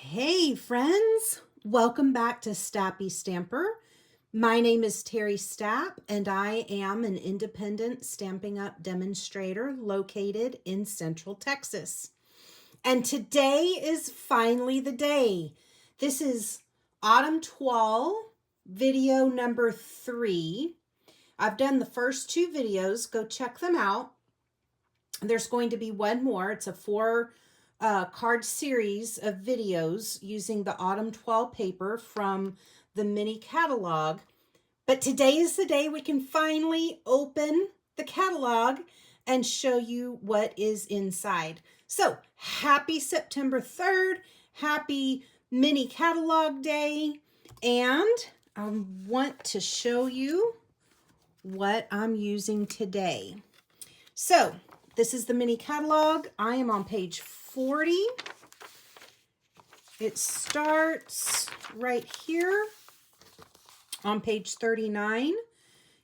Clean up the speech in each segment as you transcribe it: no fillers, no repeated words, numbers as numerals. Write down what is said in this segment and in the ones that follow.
Hey friends, welcome back to Stappystamper. My name is Terry Stapp and I am an independent Stampin' Up demonstrator located in Central Texas. And today is finally the day. This is Autumn Toile video number 3. I've done the first 2 videos. Go check them out. There's going to be one more. It's a 4 card series of videos using the Autumn Toile paper from the mini catalog. But today is the day we can finally open the catalog and show you what is inside. So happy September 3rd, happy mini catalog day, and I want to show you what I'm using today. So this is the mini catalog. I am on page 40. It starts right here on page 39.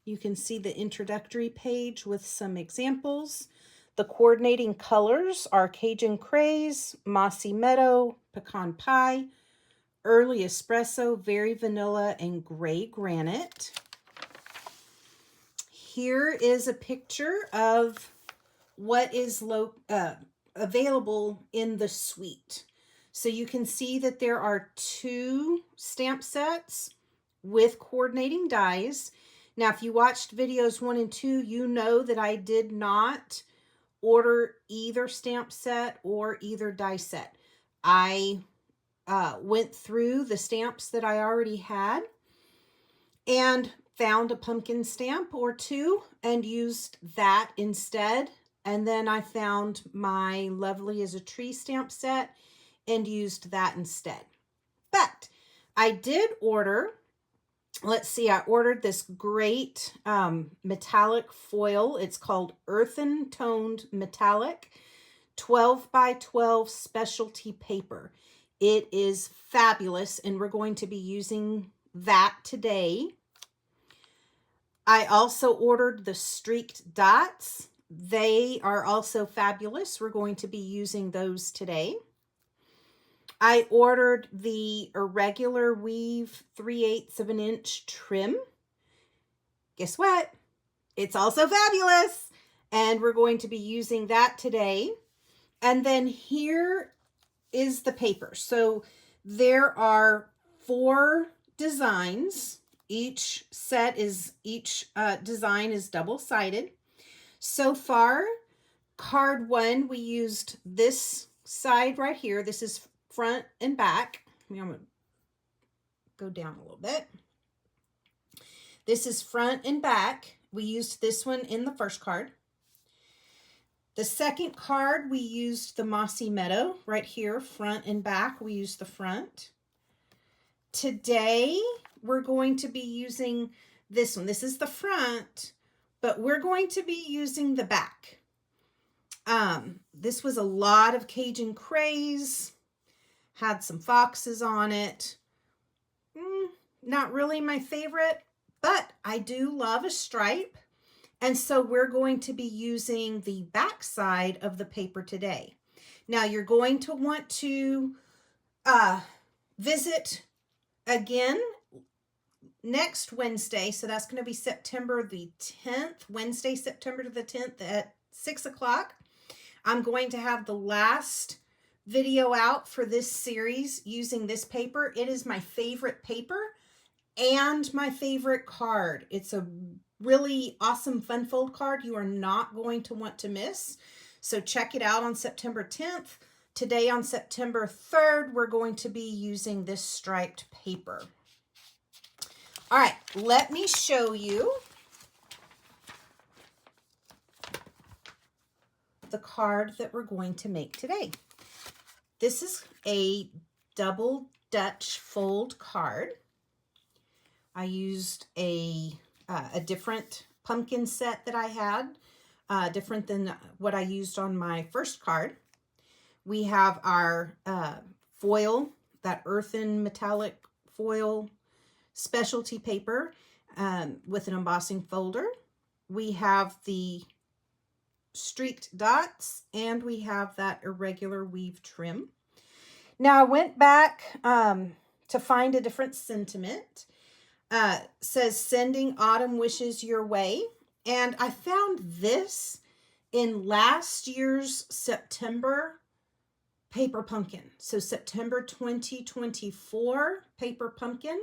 You can see the introductory page with some examples. The coordinating colors are Cajun Craze, Mossy Meadow, Pecan Pie, Early Espresso, Very Vanilla, and Gray Granite. Here is a picture of what is available in the suite. So you can see that there are 2 stamp sets with coordinating dies. Now, if you watched videos 1 and 2, you know that I did not order either stamp set or either die set. I went through the stamps that I already had and found a pumpkin stamp or 2 and used that instead. And then I found my Lovely as a Tree stamp set and used that instead. But I did order, let's see, I ordered this great metallic foil. It's called Earthen Toned Metallic 12 by 12 specialty paper. It is fabulous, and we're going to be using that today. I also ordered the streaked dots. They are also fabulous. We're going to be using those today. I ordered the irregular weave 3/8 of an inch trim. Guess what? It's also fabulous. And we're going to be using that today. And then here is the paper. So there are 4 designs. Each design is double-sided. So far, card 1, we used this side right here. This is front and back. I'm going to go down a little bit. This is front and back. We used this one in the first card. The second card, we used the Mossy Meadow right here, front and back. We used the front. Today, we're going to be using this one. This is the front, but we're going to be using the back. This was a lot of Cajun Craze, had some foxes on it. Not really my favorite, but I do love a stripe. And so we're going to be using the back side of the paper today. Now you're going to want to visit again next Wednesday. So that's going to be September the 10th, Wednesday, September the 10th at 6 o'clock. I'm going to have the last video out for this series using this paper. It is my favorite paper and my favorite card. It's a really awesome fun fold card you are not going to want to miss. So check it out on September 10th. Today on September 3rd, we're going to be using this striped paper. All right, let me show you the card that we're going to make today. This is a double Dutch fold card. I used a different pumpkin set that I had, different than what I used on my first card. We have our foil, that earthen metallic foil specialty paper with an embossing folder. We have the streaked dots, and we have that irregular weave trim. Now I went back to find a different sentiment. Says sending autumn wishes your way. And I found this in last year's September paper pumpkin. So September 2024 paper pumpkin.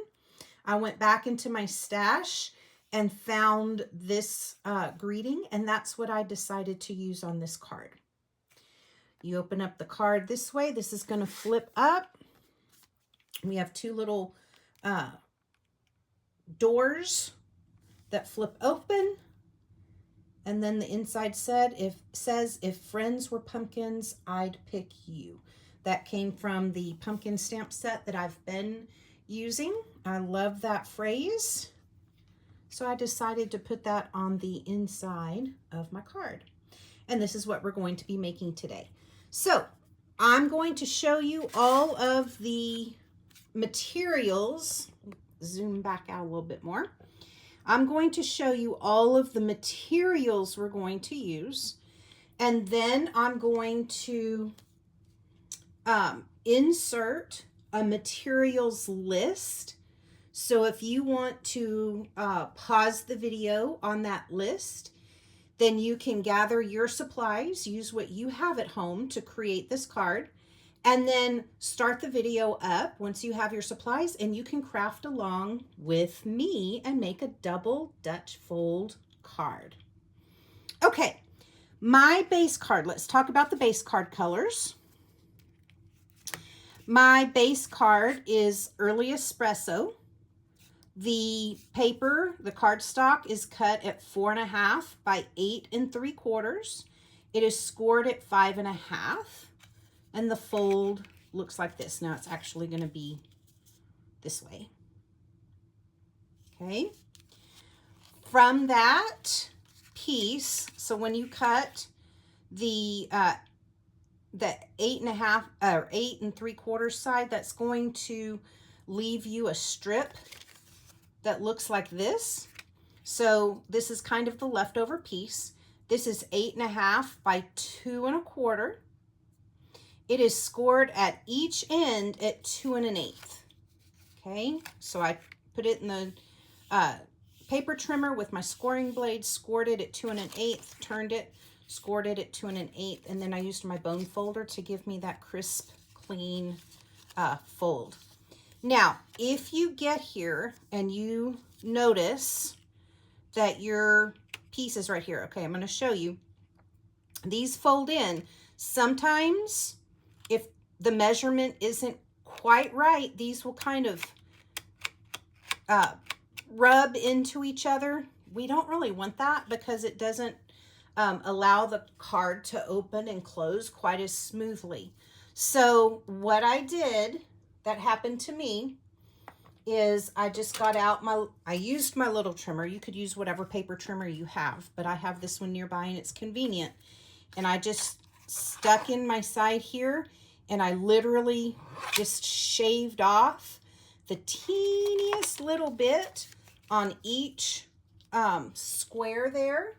I went back into my stash and found this greeting, and that's what I decided to use on this card. You open up the card this way. This is going to flip up. We have two little doors that flip open. And then the inside says, if friends were pumpkins, I'd pick you. That came from the pumpkin stamp set that I've been using. I love that phrase. So I decided to put that on the inside of my card. And this is what we're going to be making today. So I'm going to show you all of the materials. Zoom back out a little bit more. I'm going to show you all of the materials we're going to use, and then I'm going to insert a materials list. So if you want to pause the video on that list, then you can gather your supplies, use what you have at home to create this card, and then start the video up once you have your supplies, and you can craft along with me and make a double Dutch fold card. Okay, my base card. Let's talk about the base card colors. My base card is Early Espresso. The paper, the cardstock, is cut at 4.5 by 8 3/4. It is scored at 5.5. And the fold looks like this. Now it's actually going to be this way. Okay. From that piece, so when you cut the 8.5 or 8 3/4 side, that's going to leave you a strip that looks like this. So this is kind of the leftover piece. This is 8.5 by 2 1/4. It is scored at each end at 2 1/8. Okay, so I put it in the paper trimmer with my scoring blade, scored it at 2 1/8, turned it, scored it at 2 1/8, and then I used my bone folder to give me that crisp, clean fold. Now, if you get here and you notice that your piece is right here, okay, I'm going to show you. These fold in. Sometimes, if the measurement isn't quite right, these will kind of rub into each other. We don't really want that because it doesn't allow the card to open and close quite as smoothly. So what I did that happened to me is I just got out I used my little trimmer. You could use whatever paper trimmer you have, but I have this one nearby and it's convenient. And I just stuck in my side here and I literally just shaved off the teeniest little bit on each square there.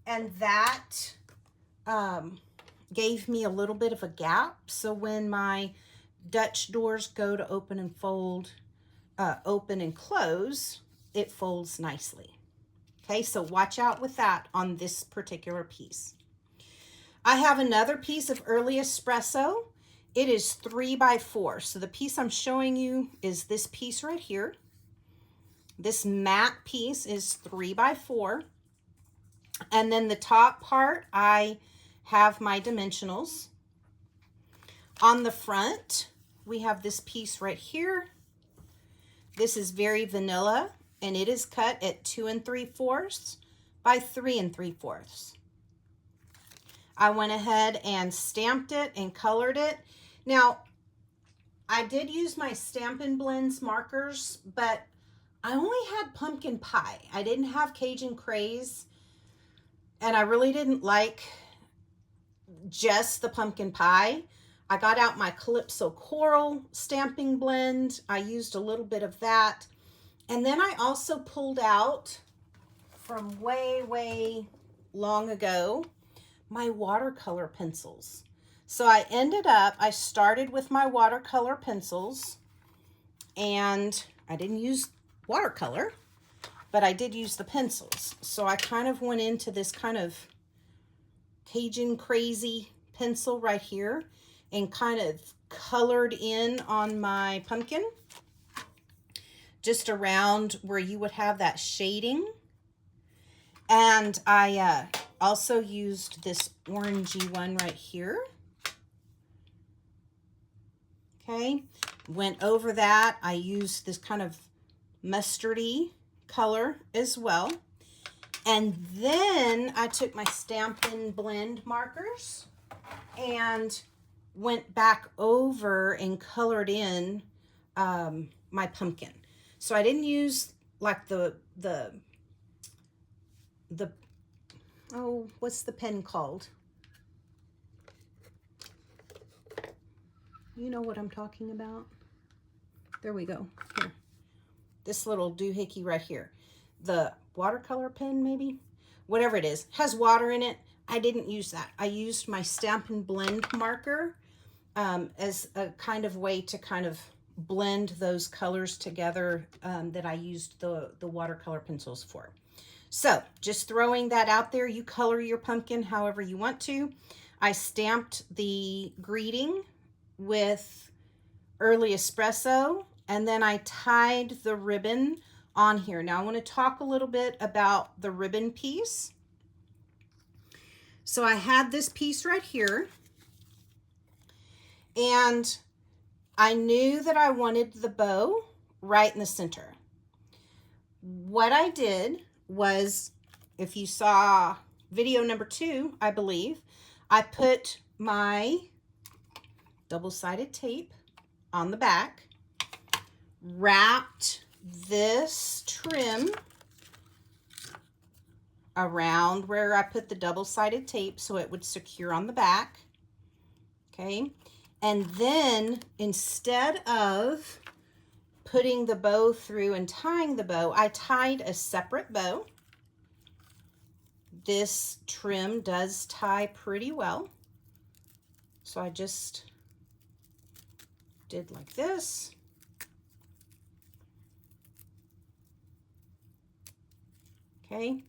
And that gave me a little bit of a gap. So when my Dutch doors go to open and fold, open and close, it folds nicely. Okay, so watch out with that on this particular piece. I have another piece of Early Espresso. It is 3 by 4. So the piece I'm showing you is this piece right here. This matte piece is 3 by 4. And then the top part, I have my dimensionals. On the front, we have this piece right here. This is very vanilla, and it is cut at 2 3/4 by 3 3/4. I went ahead and stamped it and colored it. Now, I did use my Stampin' Blends markers, but I only had pumpkin pie. I didn't have Cajun Craze, and I really didn't like just the pumpkin pie. I got out my Calypso Coral stamping blend. I used a little bit of that. And then I also pulled out from way, way long ago my watercolor pencils. So I started with my watercolor pencils, and I didn't use watercolor, but I did use the pencils. So I kind of went into this kind of Cajun crazy pencil right here and kind of colored in on my pumpkin, just around where you would have that shading. And I also used this orangey one right here. Okay, went over that. I used this kind of mustardy color as well. And then I took my Stampin' Blend markers and went back over and colored in my pumpkin. So I didn't use like the oh, what's the pen called? You know what I'm talking about. There we go. Here. This little doohickey right here. The watercolor pen, maybe? Whatever it is. Has water in it. I didn't use that. I used my Stampin' Blend marker as a kind of way to kind of blend those colors together that I used the watercolor pencils for. So just throwing that out there, you color your pumpkin however you want to. I stamped the greeting with Early Espresso, and then I tied the ribbon on here. Now I want to talk a little bit about the ribbon piece. So I had this piece right here, and I knew that I wanted the bow right in the center. What I did was, if you saw video number 2, I believe, I put my double-sided tape on the back, wrapped this trim around where I put the double-sided tape so it would secure on the back. Okay, and then instead of putting the bow through and tying the bow, I tied a separate bow. This trim does tie pretty well, so I just did like this. Okay,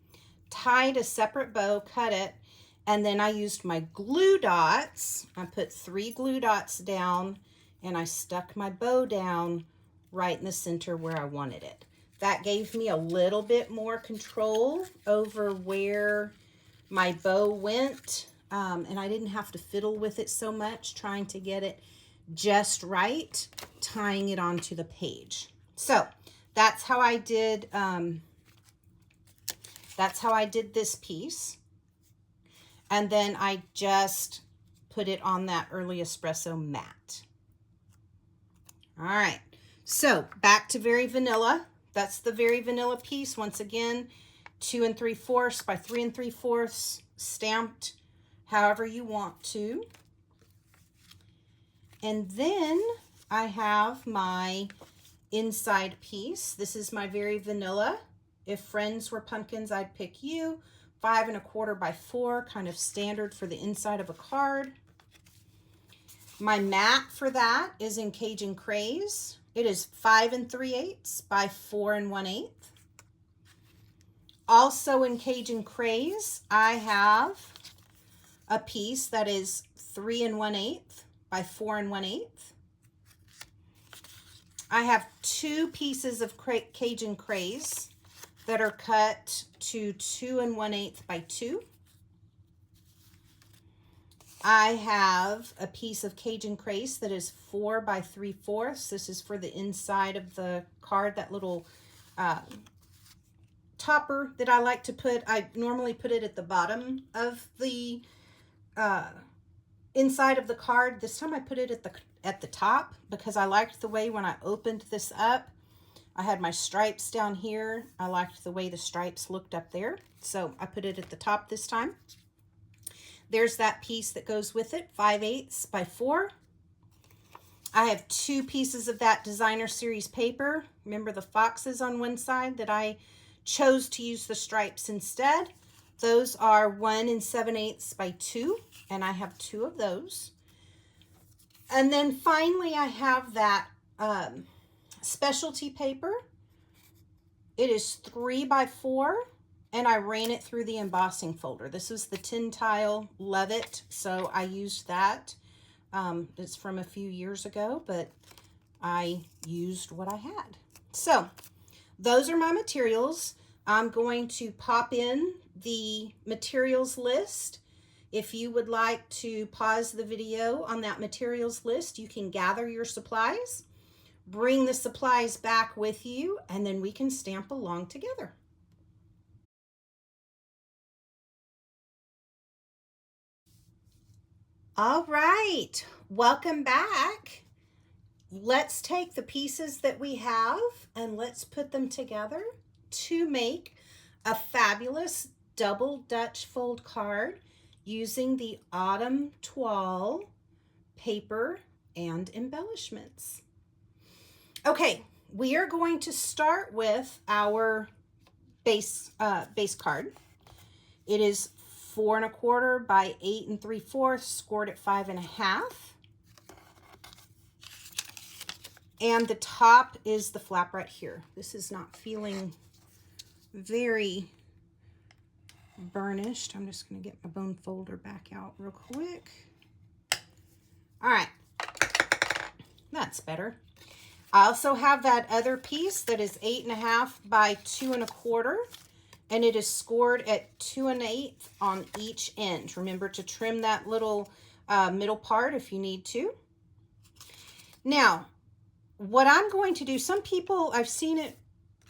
tied a separate bow, cut it, and then I used my glue dots. I put 3 glue dots down, and I stuck my bow down right in the center where I wanted it. That gave me a little bit more control over where my bow went, and I didn't have to fiddle with it so much, trying to get it just right, tying it onto the page. So that's how I did this piece. And then I just put it on that Early Espresso mat. All right, so back to Very Vanilla. That's the Very Vanilla piece. Once again, 2 3/4 by 3 3/4, stamped however you want to. And then I have my inside piece. This is my Very Vanilla. If friends were pumpkins, I'd pick you. 5 1/4 by 4, kind of standard for the inside of a card. My mat for that is in Cajun Craze. It is 5 3/8 by 4 1/8. Also in Cajun Craze, I have a piece that is 3 1/8 by 4 1/8. I have 2 pieces of Cajun Craze that are cut to 2 1/8 by 2. I have a piece of Cajun Craze that is 4 by 3/4. This is for the inside of the card, that little topper that I like to put. I normally put it at the bottom of the inside of the card. This time I put it at the top because I liked the way when I opened this up, I had my stripes down here. I liked the way the stripes looked up there, so I put it at the top this time. There's that piece that goes with it, 5/8 by 4. I have 2 pieces of that designer series paper. Remember the foxes on one side that I chose to use the stripes instead? Those are 1 7/8 by 2, and I have 2 of those. And then finally, I have that specialty paper. It is 3x4, and I ran it through the embossing folder. This is the Tin Tile, love it. So I used that. It's from a few years ago, but I used what I had. So those are my materials. I'm going to pop in the materials list. If you would like to pause the video on that materials list, you can gather your supplies, bring the supplies back with you, and then we can stamp along together. All right, welcome back. Let's take the pieces that we have and let's put them together to make a fabulous double Dutch fold card using the Autumn Toile paper and embellishments. Okay, we are going to start with our base card. It is 4 1/4 by 8 3/4, scored at 5 1/2. And the top is the flap right here. This is not feeling very burnished. I'm just going to get my bone folder back out real quick. All right, that's better. I also have that other piece that is 8 1/2 by 2 1/4, and it is scored at 2 1/8 on each end. Remember to trim that little middle part if you need to. Now, what I'm going to do, some people, I've seen it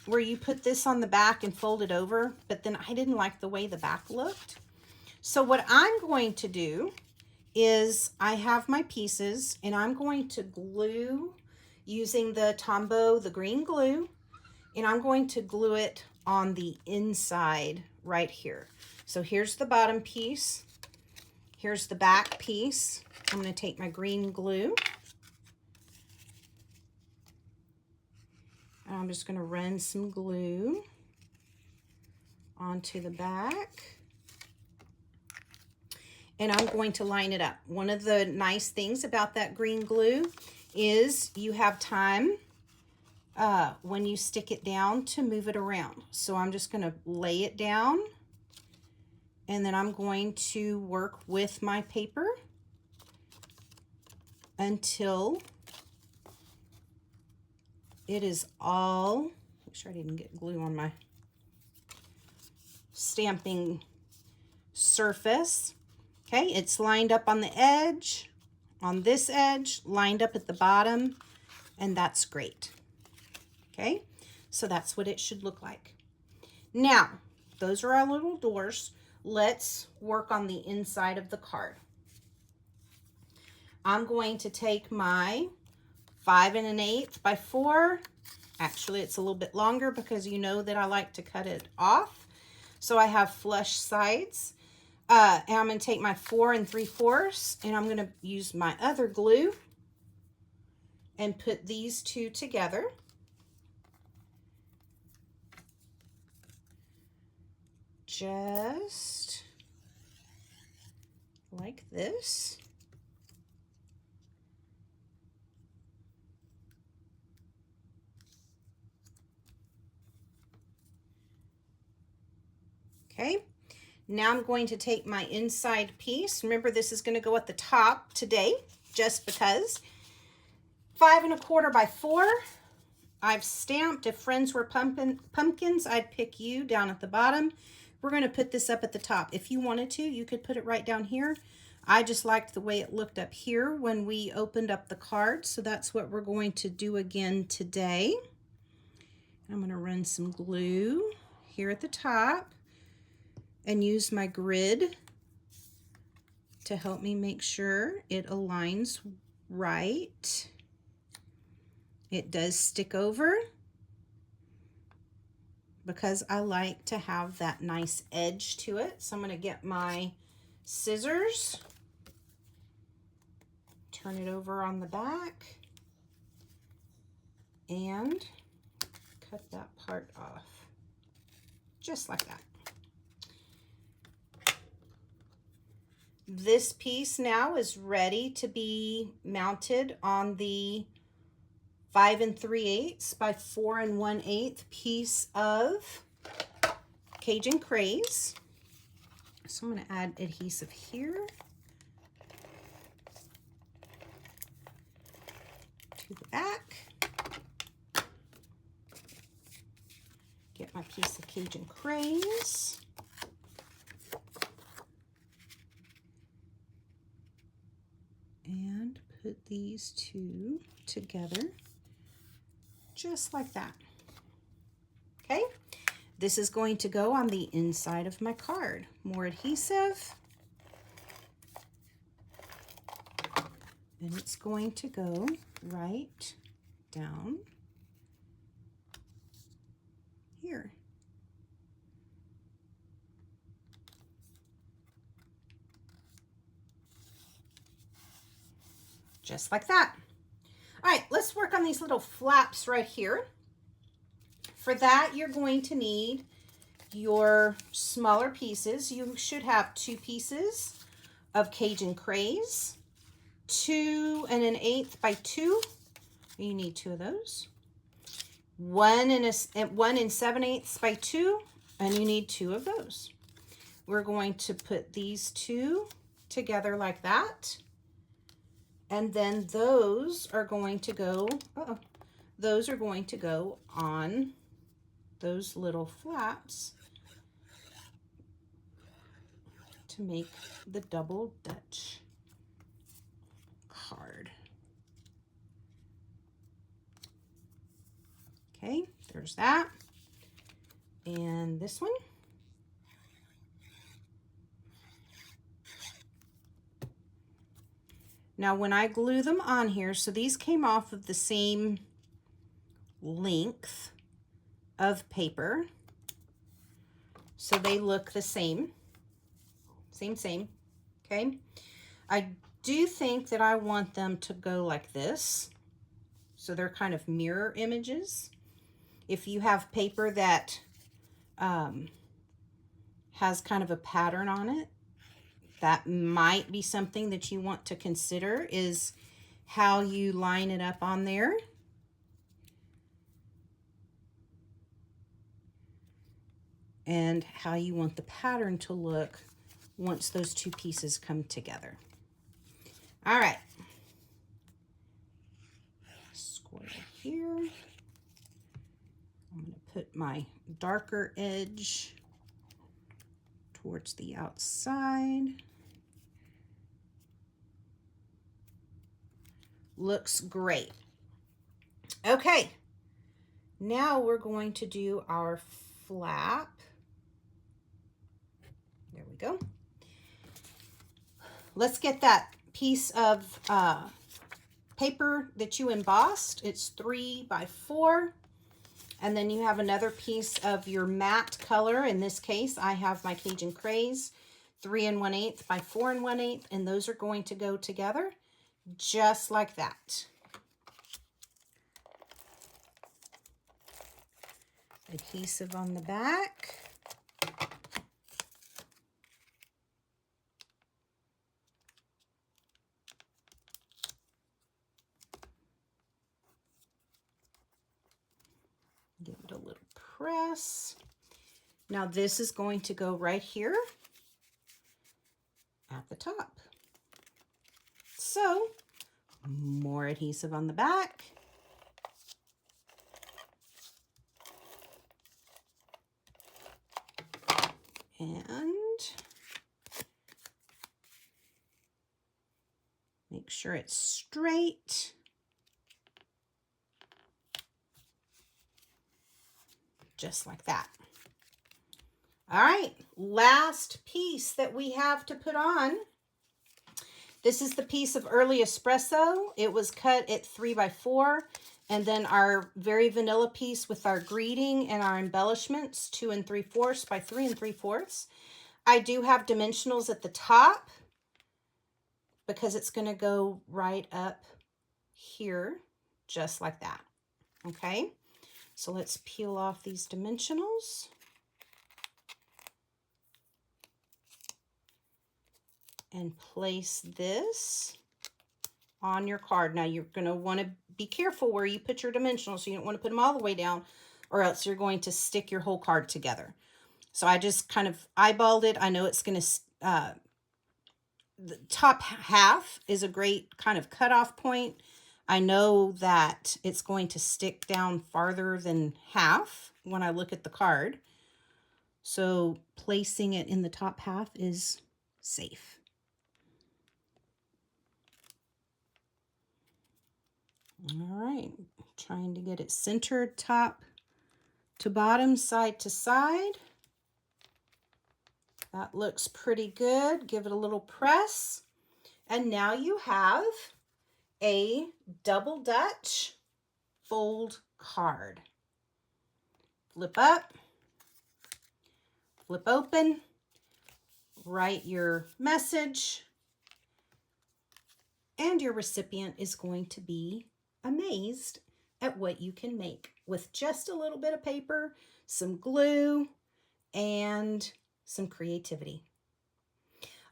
where you put this on the back and fold it over, but then I didn't like the way the back looked. So what I'm going to do is I have my pieces and I'm going to glue using the Tombow, the green glue, and I'm going to glue it on the inside right here. So here's the bottom piece. Here's the back piece. I'm going to take my green glue. I'm just going to run some glue onto the back. And I'm going to line it up. One of the nice things about that green glue is you have time when you stick it down to move it around. So I'm just going to lay it down, and then I'm going to work with my paper until it is all, make sure I didn't get glue on my stamping surface. Okay, it's lined up on the edge, on this edge, lined up at the bottom, and that's great. Okay, so that's what it should look like. Now, those are our little doors. Let's work on the inside of the card. I'm going to take my 5 1/8 by 4. Actually, it's a little bit longer because you know that I like to cut it off. So I have flush sides. And I'm going to take my 4 3/4 and I'm going to use my other glue and put these two together. Just like this. Okay, now I'm going to take my inside piece. Remember, this is going to go at the top today, just because. 5 1/4 by 4. I've stamped. If friends were pumpkins, I'd pick you down at the bottom. We're going to put this up at the top. If you wanted to, you could put it right down here. I just liked the way it looked up here when we opened up the card, so that's what we're going to do again today. I'm going to run some glue here at the top and use my grid to help me make sure it aligns right. It does stick over because I like to have that nice edge to it. So I'm going to get my scissors, turn it over on the back, and cut that part off, just like that. this piece now is ready to be mounted on the 5 3/8 by 4 1/8 piece of Cajun Craze. So I'm going to add adhesive here to the back. Get my piece of Cajun Craze. And put these two together just like that. Okay, this is going to go on the inside of my card. More adhesive. And it's going to go right down here. Just like that. All right, let's work on these little flaps right here. For that, you're going to need your smaller pieces. You should have 2 pieces of Cajun Craze, 2 1/8 by 2. You need 2 of those. 1 7/8 by 2, and you need 2 of those. We're going to put these 2 together like that. And then those are going to go, those are going to go on those little flaps to make the double Dutch card. Okay, there's that. And this one. Now when I glue them on here, so these came off of the same length of paper, so they look the same, same, okay? I do think that I want them to go like this, so they're kind of mirror images. If you have paper that has kind of a pattern on it, that might be something that you want to consider, is how you line it up on there. And how you want the pattern to look once those 2 pieces come together. All right. Square here. I'm going to put my darker edge towards the outside. Looks great. Okay, now we're going to do our flap. There we go. Let's get that piece of paper that you embossed. It's 3 by 4. And then you have another piece of your matte color. In this case, I have my Cajun Craze, 3 1/8 by 4 1/8. And those are going to go together just like that. Adhesive on the back. Give it a little press. Now this is going to go right here at the top. So, more adhesive on the back. And make sure it's straight. Just like that. All right, last piece that we have to put on. This is the piece of Early Espresso. It was cut at 3 by 4. And then our very vanilla piece with our greeting and our embellishments, 2 3/4 by 3 3/4. I do have dimensionals at the top because it's going to go right up here, just like that. Okay, so let's peel off these dimensionals. and place this on your card. Now you're going to want to be careful where you put your dimensionals, so you don't want to put them all the way down, or else you're going to stick your whole card together. So I just kind of eyeballed it. I know it's going to, the top half is a great kind of cutoff point. I know that it's going to stick down farther than half when I look at the card. So placing it in the top half is safe. All right, trying to get it centered top to bottom, side to side. That looks pretty good. Give it a little press. And now you have a double Dutch fold card. Flip up, flip open, write your message, and your recipient is going to be amazed at what you can make with just a little bit of paper, some glue, and some creativity.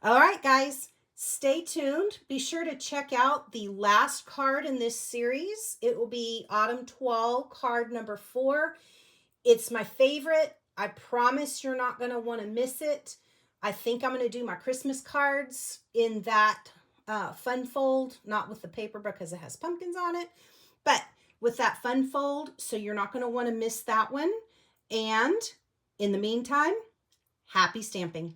All right, guys, stay tuned. Be sure to check out the last card in this series. It will be Autumn Toile card number 4. It's my favorite. I promise you're not going to want to miss it. I think I'm going to do my Christmas cards in that fun fold, not with the paper because it has pumpkins on it, but with that fun fold, so you're not going to want to miss that one. And in the meantime, happy stamping.